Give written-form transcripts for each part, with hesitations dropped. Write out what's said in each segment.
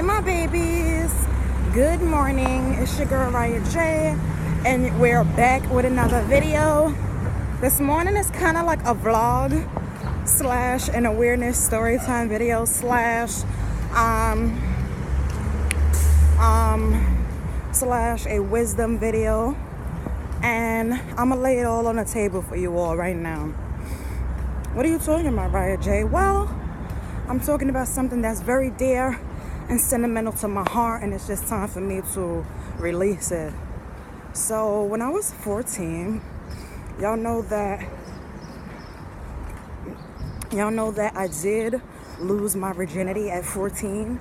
my babies, good morning. It's your girl Riah J, and we're back with another video. This morning is kind of like a vlog slash an awareness story time video slash slash a wisdom video, and I'm gonna lay it all on the table for you all right now. What are you talking about, Riah J? Well, I'm talking about something that's very dear and sentimental to my heart, and it's just time for me to release it. So when I was 14, y'all know that I did lose my virginity at 14,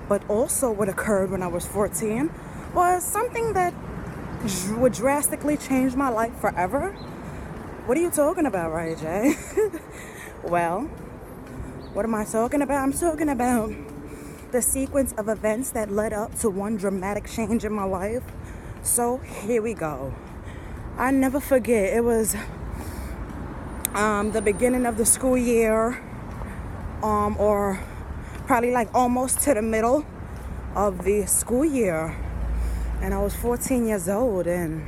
but also what occurred when I was 14 was something that would drastically change my life forever. What are you talking about, Riah J? Well, what am I talking about? I'm talking about the sequence of events that led up to one dramatic change in my life. So here we go. I never forget, it was the beginning of the school year, or probably like almost to the middle of the school year, and I was 14 years old, and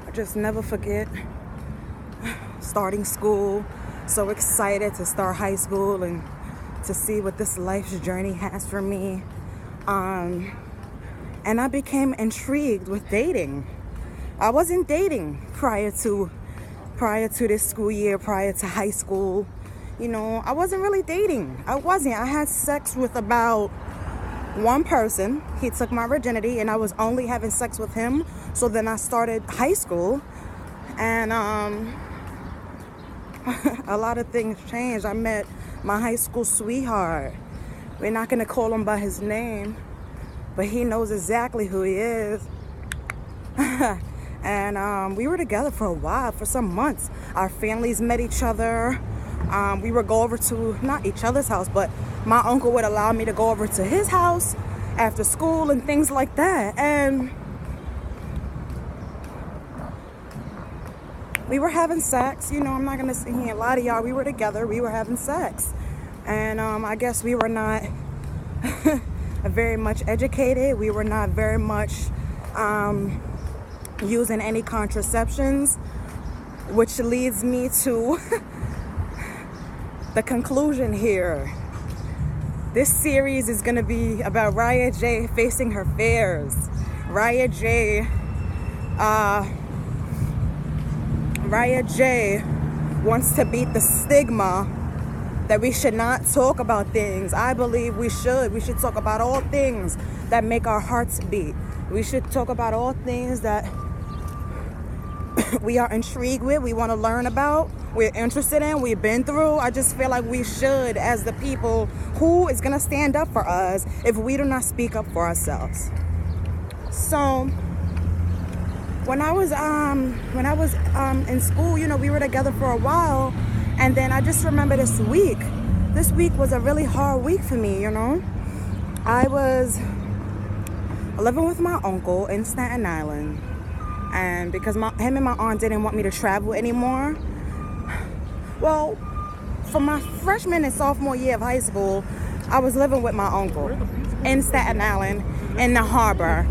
I just never forget starting school. So excited to start high school and to see what this life's journey has for me. And I became intrigued with dating. I wasn't dating prior to this school year, prior to high school. You know, I wasn't really dating. I had sex with about one person. He took my virginity, and I was only having sex with him. So then I started high school, and a lot of things changed. I met my high school sweetheart. We're not gonna call him by his name, but he knows exactly who he is. And we were together for a while, for some months. Our families met each other. We would go over to, not each other's house, but my uncle would allow me to go over to his house after school and things like that. And we were having sex. You know, I'm not gonna sit here and lie to y'all. We were together, we were having sex. And I guess we were not very much educated. We were not very much using any contraceptions, which leads me to the conclusion here. This series is gonna be about Riah J facing her fears. Riah J wants to beat the stigma that we should not talk about things. I believe we should. We should talk about all things that make our hearts beat. We should talk about all things that we are intrigued with, we want to learn about, we're interested in, we've been through. I just feel like we should, as the people who is going to stand up for us if we do not speak up for ourselves. So when I was in school, you know, we were together for a while, and then I just remember this week was a really hard week for me. You know, I was living with my uncle in Staten Island, and because him and my aunt didn't want me to travel anymore. Well, for my freshman and sophomore year of high school, I was living with my uncle in Staten Island in the harbor,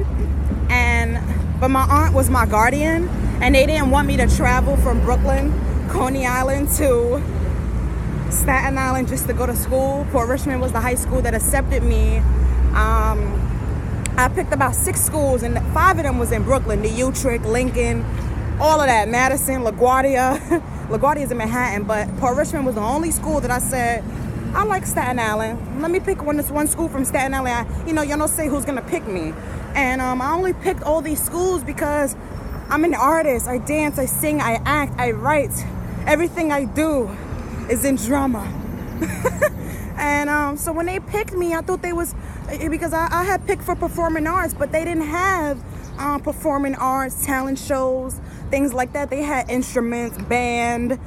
but my aunt was my guardian, and they didn't want me to travel from Brooklyn, Coney Island to Staten Island just to go to school. Port Richmond was the high school that accepted me. I picked about 6 schools, and 5 of them was in Brooklyn, the Utrecht, Lincoln, all of that, Madison, LaGuardia. LaGuardia's in Manhattan, but Port Richmond was the only school that I said, I like Staten Island. Let me pick one school from Staten Island. Y'all don't say who's gonna pick me. And I only picked all these schools because I'm an artist. I dance, I sing, I act, I write. Everything I do is in drama. And so when they picked me, I thought they was, because I had picked for performing arts, but they didn't have performing arts, talent shows, things like that. They had instruments, band,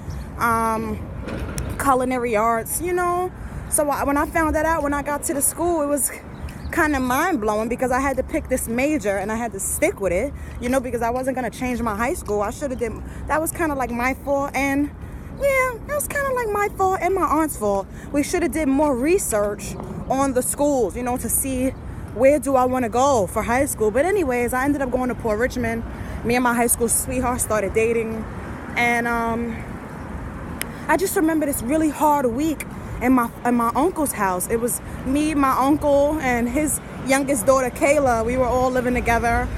culinary arts, you know. So when I found that out, when I got to the school, it was kind of mind-blowing because I had to pick this major and I had to stick with it, you know, because I wasn't going to change my high school. I should have did, that was kind of like my fault. And yeah, it was kind of like my fault and my aunt's fault. We should have did more research on the schools, you know, to see where do I want to go for high school. But anyways, I ended up going to Port Richmond. Me and my high school sweetheart started dating. And I just remember this really hard week in my uncle's house. It was me, my uncle, and his youngest daughter, Kayla. We were all living together,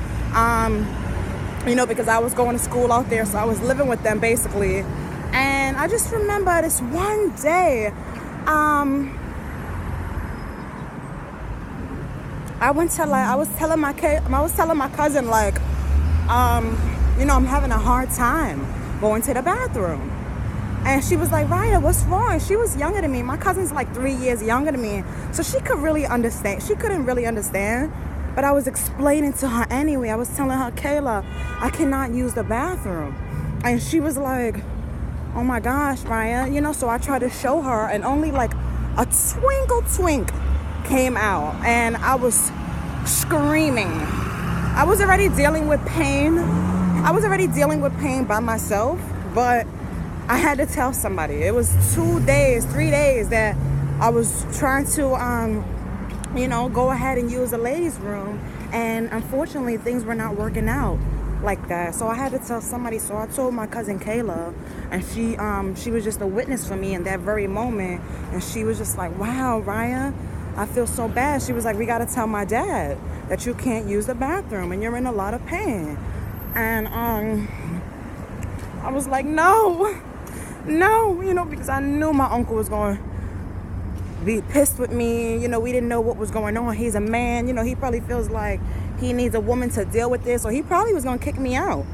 you know, because I was going to school out there. So I was living with them, basically. And I just remember this one day, I was telling my cousin, like, you know, I'm having a hard time going to the bathroom. And she was like, Riah, what's wrong? She was younger than me. My cousin's like 3 years younger than me. So she couldn't really understand. But I was explaining to her anyway. I was telling her, Kayla, I cannot use the bathroom. And she was like, oh my gosh, Riah. You know, so I tried to show her, and only like a twink came out. And I was screaming. I was already dealing with pain. By myself, but I had to tell somebody. It was 3 days that I was trying to, you know, go ahead and use the ladies' room. And unfortunately, things were not working out like that. So I had to tell somebody. So I told my cousin Kayla, and she was just a witness for me in that very moment. And she was just like, wow, Riah, I feel so bad. She was like, we got to tell my dad that you can't use the bathroom and you're in a lot of pain. And I was like, no, you know, because I knew my uncle was going to be pissed with me. You know, we didn't know what was going on. He's a man, you know, he probably feels like he needs a woman to deal with this, so he probably was going to kick me out.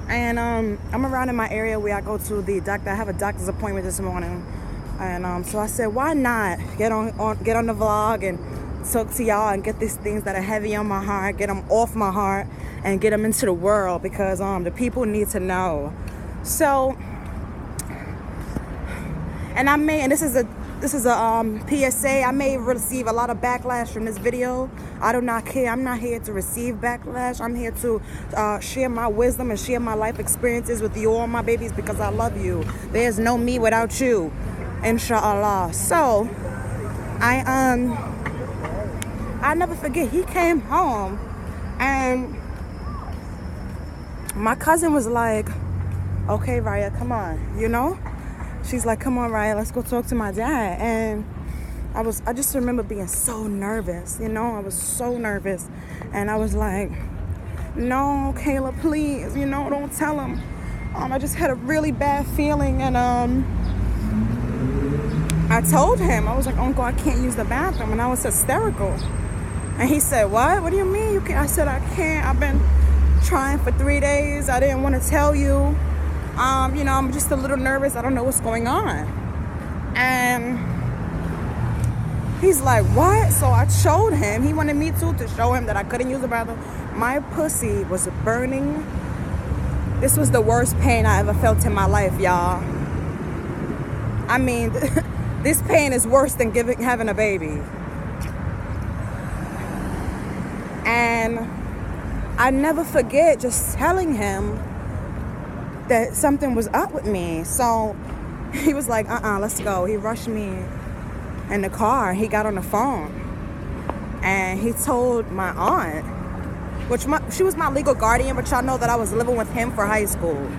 And I'm around in my area where I go to the doctor. I have a doctor's appointment this morning. And so I said, why not get on the vlog and talk to y'all and get these things that are heavy on my heart, get them off my heart and get them into the world, because the people need to know. So, and this is a PSA. I may receive a lot of backlash from this video. I do not care. I'm not here to receive backlash. I'm here to share my wisdom and share my life experiences with you all, my babies, because I love you. There's no me without you, inshallah. So I never forget, he came home and my cousin was like, okay, Riah, come on, you know? She's like, come on, Riah, let's go talk to my dad. And I just remember being so nervous, you know? I was so nervous. And I was like, no, Kayla, please, you know, don't tell him. I just had a really bad feeling. And I told him, I was like, Uncle, I can't use the bathroom. And I was hysterical. And he said, what? What do you mean you can't? I said, I can't. I've been trying for 3 days. I didn't want to tell you. You know, I'm just a little nervous. I don't know what's going on. And he's like, what? So I showed him. He wanted me to show him that I couldn't use the bathroom. My pussy was burning. This was the worst pain I ever felt in my life, y'all. I mean, this pain is worse than having a baby. And I never forget just telling him that something was up with me. So he was like, let's go. He rushed me in the car. He got on the phone and he told my aunt, she was my legal guardian, but y'all know that I was living with him for high school.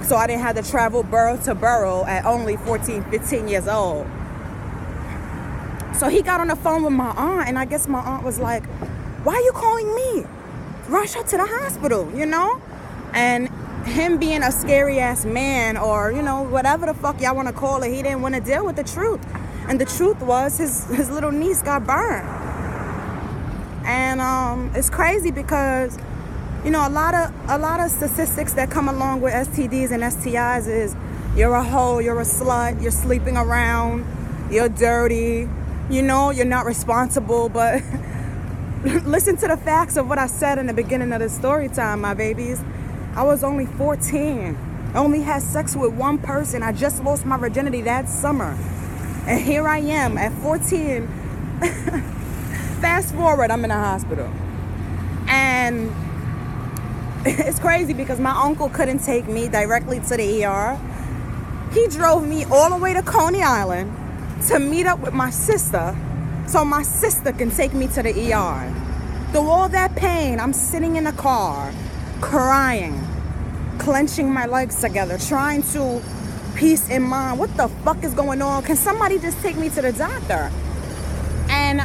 So I didn't have to travel borough to borough at only 14, 15 years old. So he got on the phone with my aunt, and I guess my aunt was like, why are you calling me? Rush her to the hospital, you know? And him being a scary ass man, or, you know, whatever the fuck y'all want to call it, he didn't want to deal with the truth. And the truth was his little niece got burned. And it's crazy because, you know, a lot of statistics that come along with STDs and STIs is you're a hoe, you're a slut, you're sleeping around, you're dirty, you know, you're not responsible. But listen to the facts of what I said in the beginning of the story time, my babies. I was only 14. I only had sex with one person. I just lost my virginity that summer. And here I am at 14. Fast forward, I'm in a hospital. And it's crazy because my uncle couldn't take me directly to the ER. He drove me all the way to Coney Island to meet up with my sister so my sister can take me to the ER. Through all that pain, I'm sitting in the car, crying, clenching my legs together, trying to peace in mind. What the fuck is going on? Can somebody just take me to the doctor? And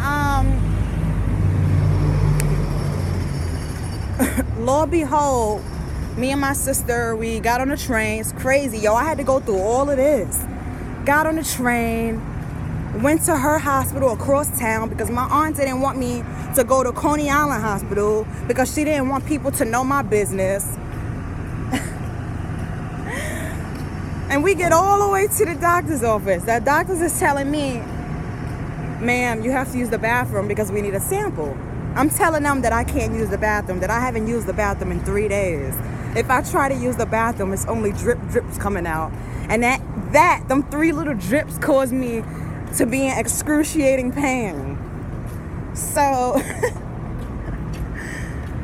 Lord behold, me and my sister, we got on the train. It's crazy, yo. I had to go through all of this. Got on the train, went to her hospital across town because my aunt didn't want me to go to Coney Island Hospital because she didn't want people to know my business. And we get all the way to the doctor's office. That doctor's is telling me, ma'am, you have to use the bathroom because we need a sample. I'm telling them that I can't use the bathroom, that I haven't used the bathroom in 3 days. If I try to use the bathroom, it's only drips coming out. And them 3 little drips caused me to be in excruciating pain. So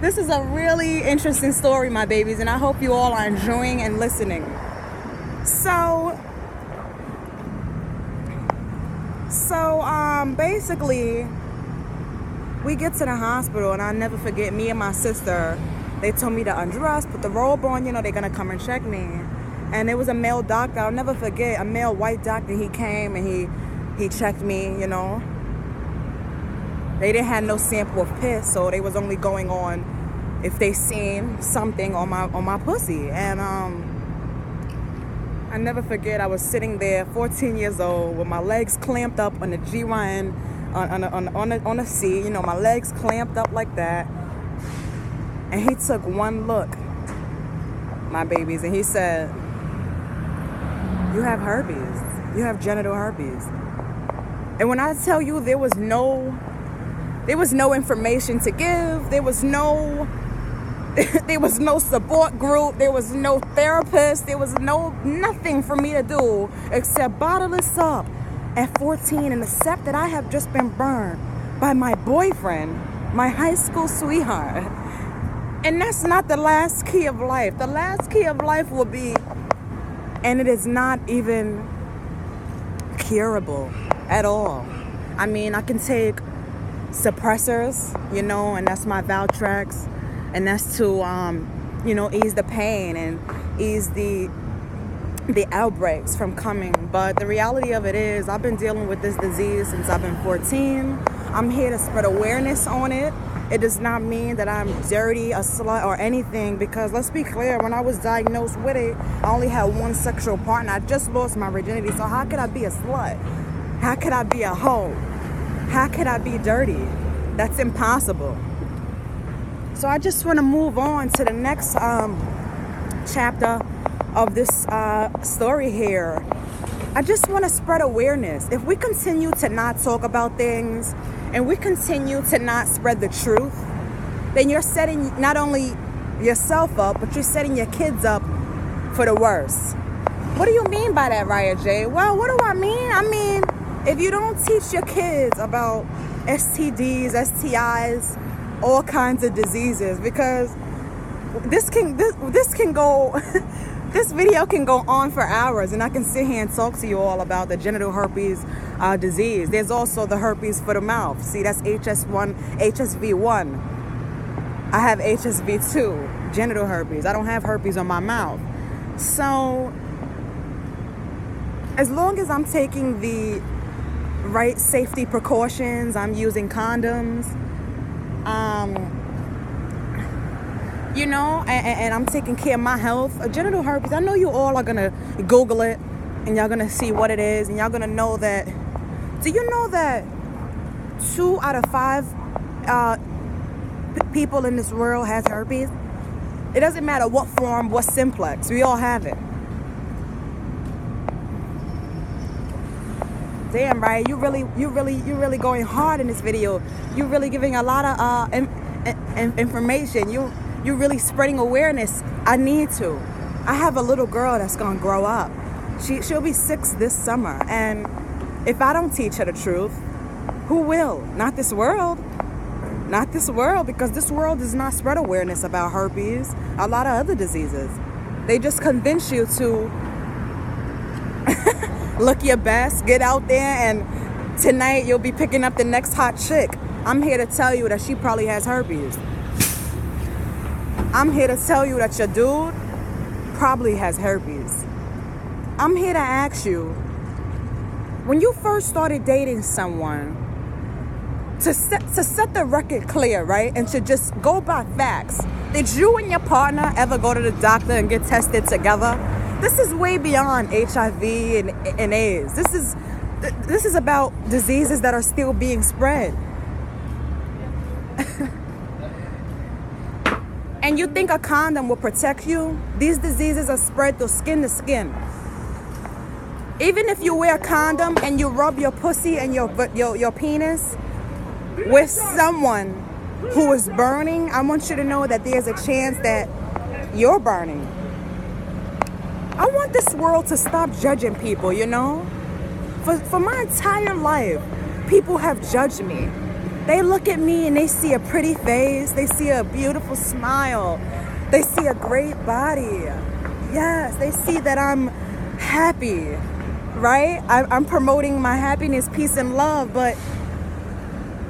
this is a really interesting story, my babies, and I hope you all are enjoying and listening. So basically, we get to the hospital, and I'll never forget, me and my sister, they told me to undress, put the robe on, they're gonna come and check me. And there was a male doctor, I'll never forget, a male white doctor. He came and he checked me, They didn't have no sample of piss, so they was only going on if they seen something on my pussy. And I never forget, I was sitting there, 14 years old, with my legs clamped up on the GYN on the seat, my legs clamped up like that. And he took one look, my babies, and he said, "You have herpes. You have genital herpes." And when I tell you there was no information to give, there was no support group, there was no therapist, there was nothing for me to do except bottle this up at 14 and accept that I have just been burned by my boyfriend, my high school sweetheart. And that's not the last key of life. The last key of life will be, and it is not even curable at all. I mean, I can take suppressors, and that's my Valtrex, and that's to, ease the pain and ease the outbreaks from coming. But the reality of it is, I've been dealing with this disease since I've been 14. I'm here to spread awareness on it. It does not mean that I'm dirty, a slut, or anything, because let's be clear, when I was diagnosed with it, I only had one sexual partner. I just lost my virginity, so how could I be a slut? How could I be a hoe? How could I be dirty? That's impossible. So I just want to move on to the next chapter of this story here. I just want to spread awareness. If we continue to not talk about things and we continue to not spread the truth, then you're setting not only yourself up, but you're setting your kids up for the worst. What do you mean by that, Riah J? Well, what do I mean? I mean, if you don't teach your kids about STDs, STIs, all kinds of diseases, because this video can go on for hours, and I can sit here and talk to you all about the genital herpes disease. There's also the herpes for the mouth. See, that's HSV1. I have HSV2, genital herpes. I don't have herpes on my mouth. So as long as I'm taking the right safety precautions, I'm using condoms, and I'm taking care of my health. Genital herpes, I know you all are gonna Google it and y'all gonna see what it is, and y'all gonna know that. Do you know that 2 out of 5 people in this world has herpes? It doesn't matter what form, what simplex, we all have it. Damn, right? You really going hard in this video. You really giving a lot of information. You really spreading awareness. I need to. I have a little girl that's gonna grow up. She'll be 6 this summer, and if I don't teach her the truth, who will? Not this world. Not this world, because this world does not spread awareness about herpes, a lot of other diseases. They just convince you to Look your best, get out there, and tonight you'll be picking up the next hot chick. I'm here to tell you that she probably has herpes. I'm here to tell you that your dude probably has herpes. I'm here to ask you, when you first started dating someone, to set the record clear, right? And to just go by facts. Did you and your partner ever go to the doctor and get tested together? This is way beyond HIV and AIDS. This is about diseases that are still being spread. And you think a condom will protect you? These diseases are spread through skin to skin. Even if you wear a condom and you rub your pussy and your penis with someone who is burning, I want you to know that there's a chance that you're burning. I want this world to stop judging people, you know? For my entire life, people have judged me. They look at me and they see a pretty face. They see a beautiful smile. They see a great body. Yes, they see that I'm happy, right? I'm promoting my happiness, peace, and love, but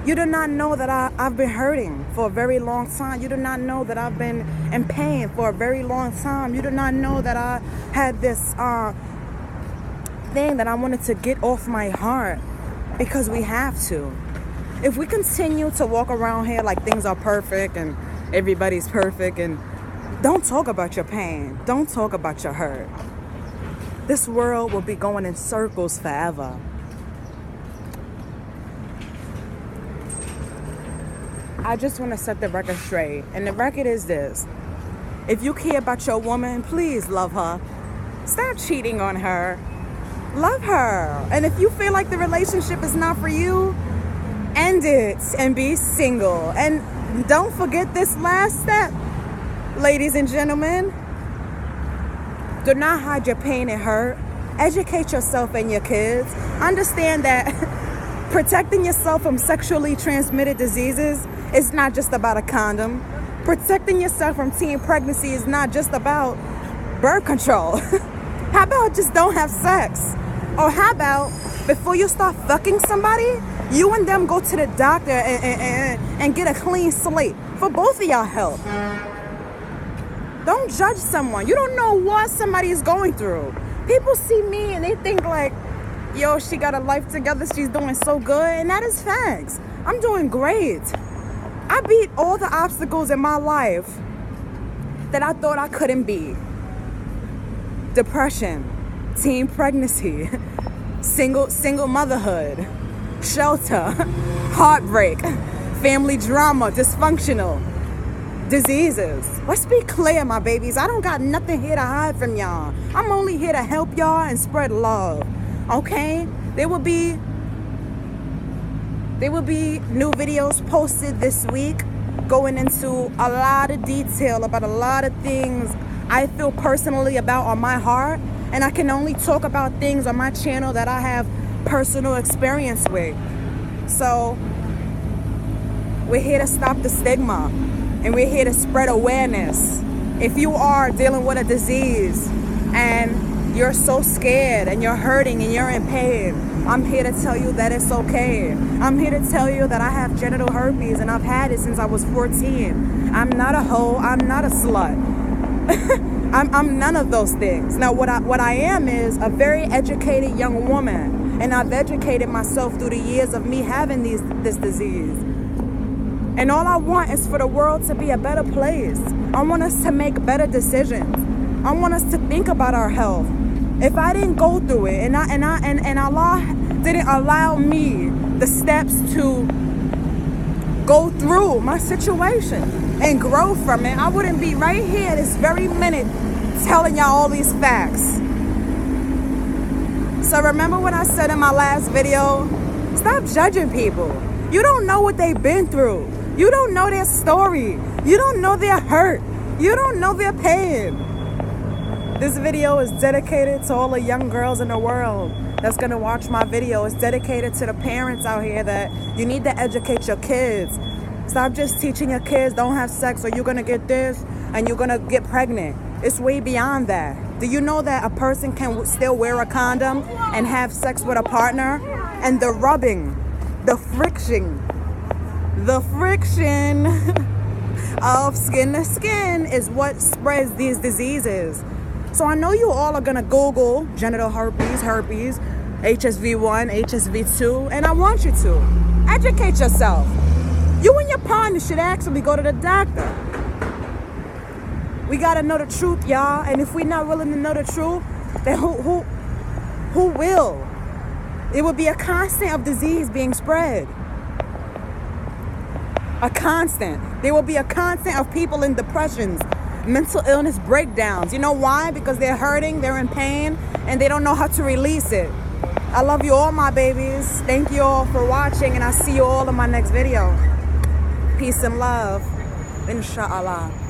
you do not know that I've been hurting for a very long time. You do not know that I've been in pain for a very long time. You do not know that I had this thing that I wanted to get off my heart, because we have to. If we continue to walk around here like things are perfect and everybody's perfect, and don't talk about your pain, don't talk about your hurt, this world will be going in circles forever. I just want to set the record straight. And the record is this. If you care about your woman, please love her. Stop cheating on her. Love her. And if you feel like the relationship is not for you, end it and be single. And don't forget this last step, ladies and gentlemen. Do not hide your pain and hurt. Educate yourself and your kids. Understand that protecting yourself from sexually transmitted diseases is not just about a condom. Protecting yourself from teen pregnancy is not just about birth control. How about just don't have sex? Or how about before you start fucking somebody, you and them go to the doctor and get a clean slate for both of y'all health. Don't judge someone. You don't know what somebody is going through. People see me and they think like, yo, she got a life together, she's doing so good, and that is facts. I'm doing great. I beat all the obstacles in my life that I thought I couldn't beat. Depression, teen pregnancy, single motherhood, shelter, heartbreak, family drama, dysfunctional, diseases. Let's be clear, my babies. I don't got nothing here to hide from y'all. I'm only here to help y'all and spread love. Okay? There will be new videos posted this week going into a lot of detail about a lot of things I feel personally about on my heart, and I can only talk about things on my channel that I have personal experience with. So we're here to stop the stigma, and we're here to spread awareness. If you are dealing with a disease and you're so scared and you're hurting and you're in pain, I'm here to tell you that it's okay. I'm here to tell you that I have genital herpes and I've had it since I was 14. I'm not a hoe. I'm not a slut. I'm none of those things. Now, what I am is a very educated young woman, and I've educated myself through the years of me having this disease. And all I want is for the world to be a better place. I want us to make better decisions. I want us to think about our health. If I didn't go through it, and Allah didn't allow me the steps to go through my situation and grow from it, I wouldn't be right here this very minute telling y'all all these facts. So remember what I said in my last video? Stop judging people. You don't know what they've been through. You don't know their story. You don't know their hurt. You don't know their pain. This video is dedicated to all the young girls in the world that's gonna watch my video. It's dedicated to the parents out here that you need to educate your kids. Stop just teaching your kids don't have sex or you're gonna get this and you're gonna get pregnant. It's way beyond that. Do you know that a person can still wear a condom and have sex with a partner? And the rubbing, the friction of skin to skin is what spreads these diseases. So I know you all are gonna Google genital herpes, HSV1, HSV2, and I want you to educate yourself. You and your partner should actually go to the doctor. We gotta know the truth, y'all. And if we're not willing to know the truth, then who will? It will be a constant of disease being spread. A constant. There will be a constant of people in depressions, mental illness breakdowns. You know why? Because they're hurting, they're in pain, and they don't know how to release it. I love you all, my babies. Thank you all for watching, and I'll see you all in my next video. Peace and love. Inshallah.